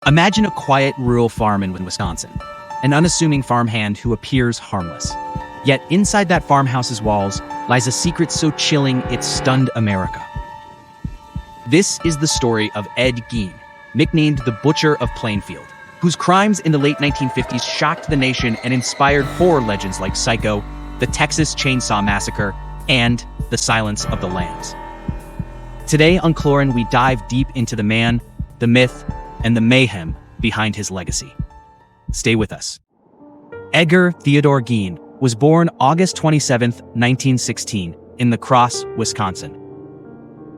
Imagine a quiet rural farm in Wisconsin, an unassuming farmhand who appears harmless. Yet inside that farmhouse's walls lies a secret so chilling it stunned America. This is the story of Ed Gein, nicknamed the Butcher of Plainfield, whose crimes in the late 1950s shocked the nation and inspired horror legends like Psycho, the Texas Chainsaw Massacre, and the Silence of the Lambs. Today on Kloryn, we dive deep into the man, the myth, and the mayhem behind his legacy. Stay with us. Edgar Theodore Gein was born August 27, 1916, in La Crosse, Wisconsin.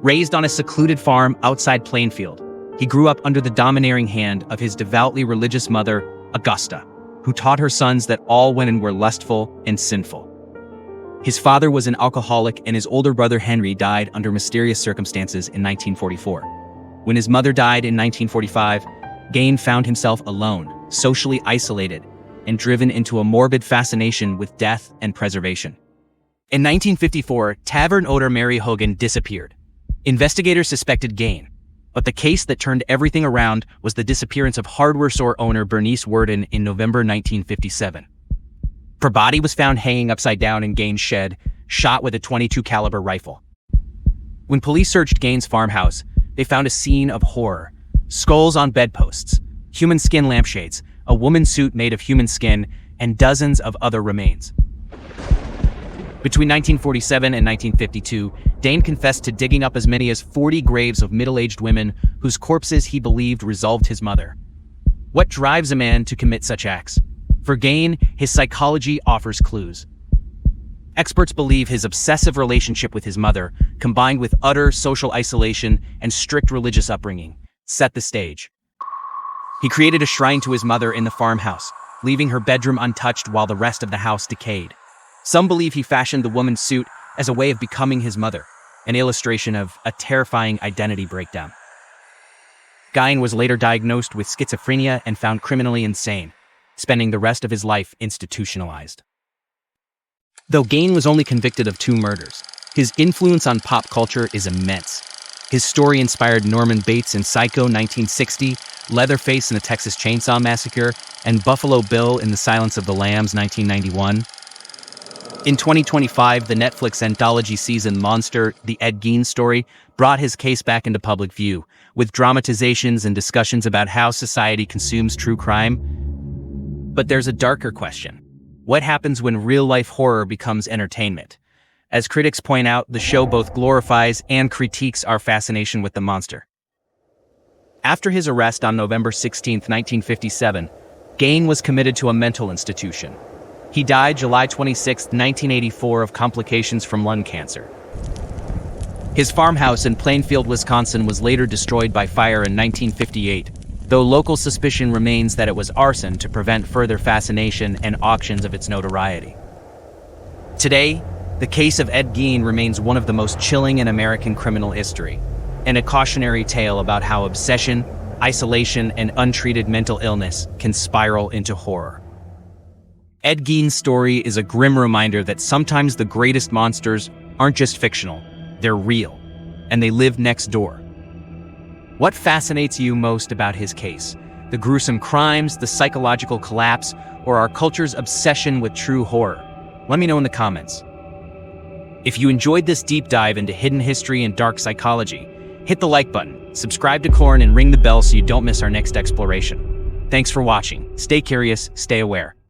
Raised on a secluded farm outside Plainfield, he grew up under the domineering hand of his devoutly religious mother, Augusta, who taught her sons that all women were lustful and sinful. His father was an alcoholic, and his older brother Henry died under mysterious circumstances in 1944. When his mother died in 1945, Gein found himself alone, socially isolated, and driven into a morbid fascination with death and preservation. In 1954, tavern owner Mary Hogan disappeared. Investigators suspected Gein, but the case that turned everything around was the disappearance of hardware store owner Bernice Worden in November 1957. Her body was found hanging upside down in Gein's shed, shot with a .22 caliber rifle. When police searched Gein's farmhouse, they found a scene of horror. Skulls on bedposts, human skin lampshades, a woman's suit made of human skin, and dozens of other remains. Between 1947 and 1952, Gein confessed to digging up as many as 40 graves of middle-aged women whose corpses he believed resolved his mother. What drives a man to commit such acts? For Gein, his psychology offers clues. Experts believe his obsessive relationship with his mother, combined with utter social isolation and strict religious upbringing, set the stage. He created a shrine to his mother in the farmhouse, leaving her bedroom untouched while the rest of the house decayed. Some believe he fashioned the woman's suit as a way of becoming his mother, an illustration of a terrifying identity breakdown. Gein was later diagnosed with schizophrenia and found criminally insane, spending the rest of his life institutionalized. Though Gein was only convicted of 2 murders, his influence on pop culture is immense. His story inspired Norman Bates in Psycho 1960, Leatherface in the Texas Chainsaw Massacre, and Buffalo Bill in The Silence of the Lambs 1991. In 2025, the Netflix anthology season Monster, the Ed Gein story, brought his case back into public view, with dramatizations and discussions about how society consumes true crime. But there's a darker question. What happens when real-life horror becomes entertainment? As critics point out, the show both glorifies and critiques our fascination with the monster. After his arrest on November 16, 1957, Gein was committed to a mental institution. He died July 26, 1984 of complications from lung cancer. His farmhouse in Plainfield, Wisconsin was later destroyed by fire in 1958, though local suspicion remains that it was arson to prevent further fascination and auctions of its notoriety. Today, the case of Ed Gein remains one of the most chilling in American criminal history, and a cautionary tale about how obsession, isolation, and untreated mental illness can spiral into horror. Ed Gein's story is a grim reminder that sometimes the greatest monsters aren't just fictional, they're real, and they live next door. What fascinates you most about his case? The gruesome crimes, the psychological collapse, or our culture's obsession with true horror? Let me know in the comments. If you enjoyed this deep dive into hidden history and dark psychology, hit the like button, subscribe to Kloryn, and ring the bell so you don't miss our next exploration. Thanks for watching. Stay curious, stay aware.